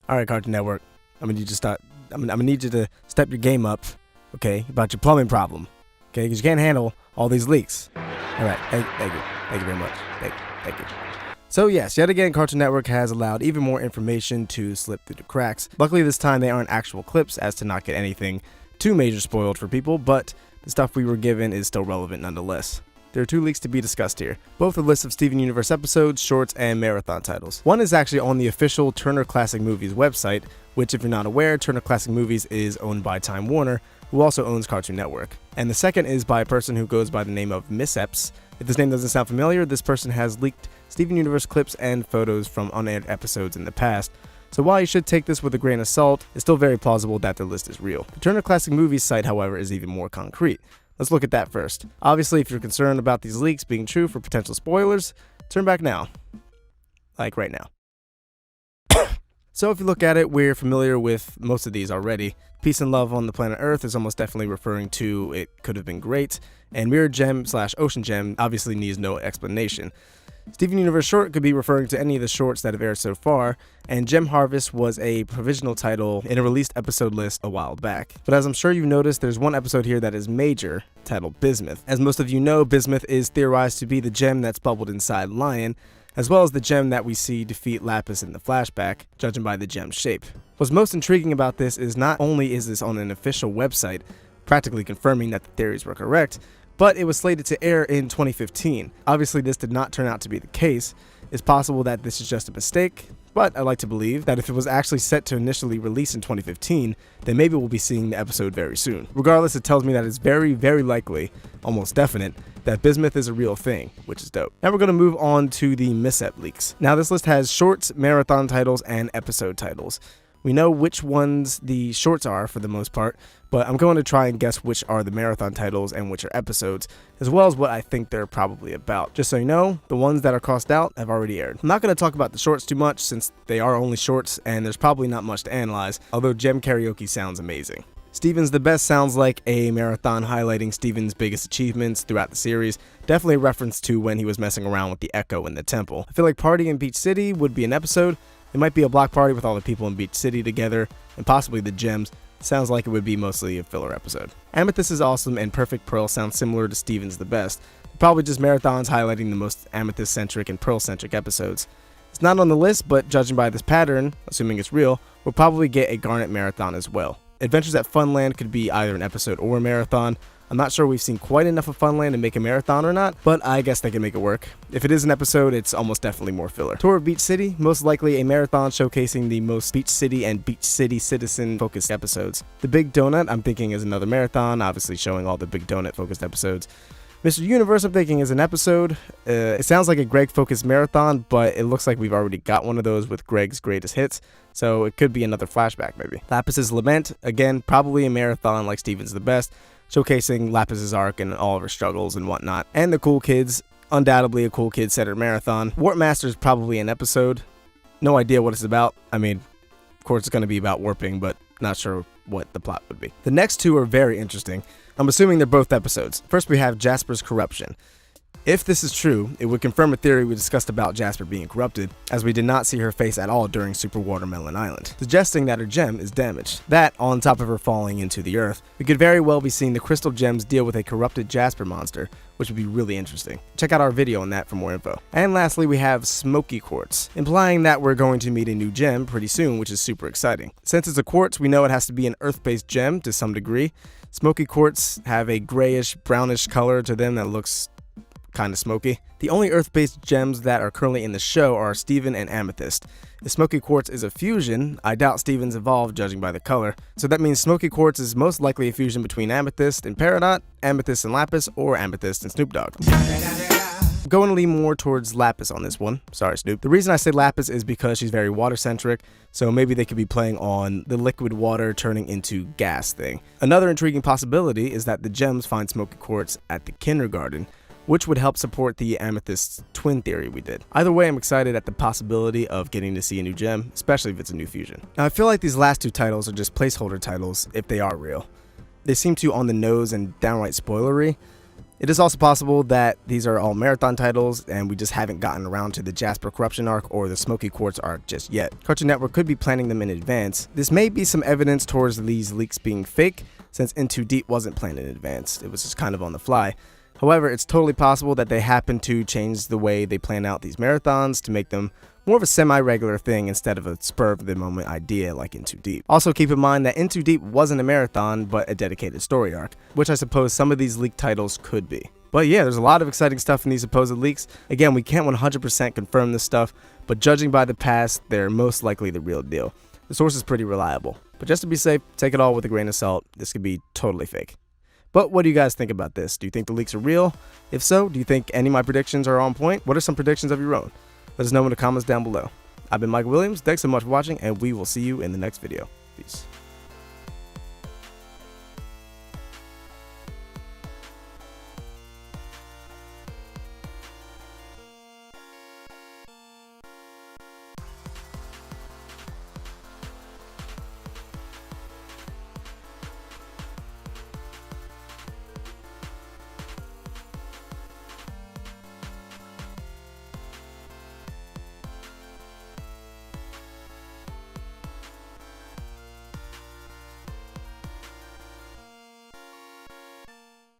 All right, Cartoon Network. I'm gonna need you to step your game up, okay, about your plumbing problem, okay, because you can't handle all these leaks. All right, thank you very much. Thank you. So yes, yet again, Cartoon Network has allowed even more information to slip through the cracks. Luckily, this time they aren't actual clips, as to not get anything too major spoiled for people, but the stuff we were given is still relevant nonetheless. There are 2 leaks to be discussed here, both a list of Steven Universe episodes, shorts, and marathon titles. One is actually on the official Turner Classic Movies website, which, if you're not aware, Turner Classic Movies is owned by Time Warner, who also owns Cartoon Network. And the second is by a person who goes by the name of Misseps. If this name doesn't sound familiar, this person has leaked Steven Universe clips and photos from unaired episodes in the past. So while you should take this with a grain of salt, it's still very plausible that the list is real. The Turner Classic Movies site, however, is even more concrete. Let's look at that first. Obviously, if you're concerned about these leaks being true for potential spoilers, turn back now. Like right now. So if you look at it, we're familiar with most of these already. Peace and love on the planet Earth is almost definitely referring to it could have been great, and Mirror Gem / Ocean Gem obviously needs no explanation. Steven Universe short could be referring to any of the shorts that have aired so far, and Gem Harvest was a provisional title in a released episode list a while back. But as I'm sure you've noticed, there's one episode here that is major, titled Bismuth. As most of you know, Bismuth is theorized to be the gem that's bubbled inside Lion, as well as the gem that we see defeat Lapis in the flashback, judging by the gem's shape. What's most intriguing about this is not only is this on an official website, practically confirming that the theories were correct, but it was slated to air in 2015. Obviously, this did not turn out to be the case. It's possible that this is just a mistake, but I like to believe that if it was actually set to initially release in 2015, then maybe we'll be seeing the episode very soon. Regardless, it tells me that it's very, very likely, almost definite, that Bismuth is a real thing, which is dope. Now we're going to move on to the Mishap leaks. Now this list has shorts, marathon titles, and episode titles. We know which ones the shorts are for the most part, but I'm going to try and guess which are the marathon titles and which are episodes, as well as what I think they're probably about. Just so you know, the ones that are crossed out have already aired. I'm not going to talk about the shorts too much since they are only shorts and there's probably not much to analyze, although Gem Karaoke sounds amazing. Steven's the Best sounds like a marathon highlighting Steven's biggest achievements throughout the series, definitely a reference to when he was messing around with the Echo in the temple. I feel like Party in Beach City would be an episode. It might be a block party with all the people in Beach City together, and possibly the gems. Sounds like it would be mostly a filler episode. Amethyst is Awesome and Perfect Pearl sound similar to Steven's the Best. Probably just marathons highlighting the most Amethyst-centric and Pearl-centric episodes. It's not on the list, but judging by this pattern, assuming it's real, we'll probably get a Garnet marathon as well. Adventures at Funland could be either an episode or a marathon. I'm not sure we've seen quite enough of Funland to make a marathon or not, but I guess they can make it work. If it is an episode, it's almost definitely more filler. Tour of Beach City, most likely a marathon showcasing the most Beach City and Beach City citizen focused episodes. The Big Donut, I'm thinking is another marathon, obviously showing all the Big Donut focused episodes. Mr. Universe, I'm thinking is an episode. It sounds like a Greg focused marathon, but it looks like we've already got one of those with Greg's greatest hits, so it could be another flashback maybe. Lapis's Lament, again, probably a marathon like Steven's the Best, showcasing Lapis's arc and all of her struggles and whatnot. And the Cool Kids, undoubtedly a Cool Kid-centered marathon. Warp Master is probably an episode. No idea what it's about. I mean, of course it's going to be about warping, but not sure what the plot would be. The next 2 are very interesting. I'm assuming they're both episodes. First we have Jasper's Corruption. If this is true, it would confirm a theory we discussed about Jasper being corrupted, as we did not see her face at all during Super Watermelon Island, suggesting that her gem is damaged. That, on top of her falling into the earth, we could very well be seeing the crystal gems deal with a corrupted Jasper monster, which would be really interesting. Check out our video on that for more info. And lastly, we have Smoky Quartz, implying that we're going to meet a new gem pretty soon, which is super exciting. Since it's a quartz, we know it has to be an earth-based gem to some degree. Smoky Quartz have a grayish, brownish color to them that looks kind of smoky. The only earth-based gems that are currently in the show are Steven and Amethyst. If Smoky Quartz is a fusion, I doubt Steven's evolved judging by the color, so that means Smoky Quartz is most likely a fusion between Amethyst and Peridot, Amethyst and Lapis, or Amethyst and Snoop Dogg. I'm going to lean more towards Lapis on this one. Sorry, Snoop. The reason I say Lapis is because she's very water-centric, so maybe they could be playing on the liquid water turning into gas thing. Another intriguing possibility is that the gems find Smoky Quartz at the kindergarten, which would help support the Amethyst twin theory we did. Either way, I'm excited at the possibility of getting to see a new gem, especially if it's a new fusion. Now, I feel like these last 2 titles are just placeholder titles if they are real. They seem too on the nose and downright spoilery. It is also possible that these are all marathon titles and we just haven't gotten around to the Jasper Corruption arc or the Smoky Quartz arc just yet. Cartoon Network could be planning them in advance. This may be some evidence towards these leaks being fake, since In Too Deep wasn't planned in advance. It was just kind of on the fly. However, it's totally possible that they happen to change the way they plan out these marathons to make them more of a semi-regular thing instead of a spur-of-the-moment idea like In Too Deep. Also keep in mind that In Too Deep wasn't a marathon, but a dedicated story arc, which I suppose some of these leaked titles could be. But yeah, there's a lot of exciting stuff in these supposed leaks. Again, we can't 100% confirm this stuff, but judging by the past, they're most likely the real deal. The source is pretty reliable. But just to be safe, take it all with a grain of salt. This could be totally fake. But what do you guys think about this? Do you think the leaks are real? If so, do you think any of my predictions are on point? What are some predictions of your own? Let us know in the comments down below. I've been Mike Williams. Thanks so much for watching, and we will see you in the next video. Peace.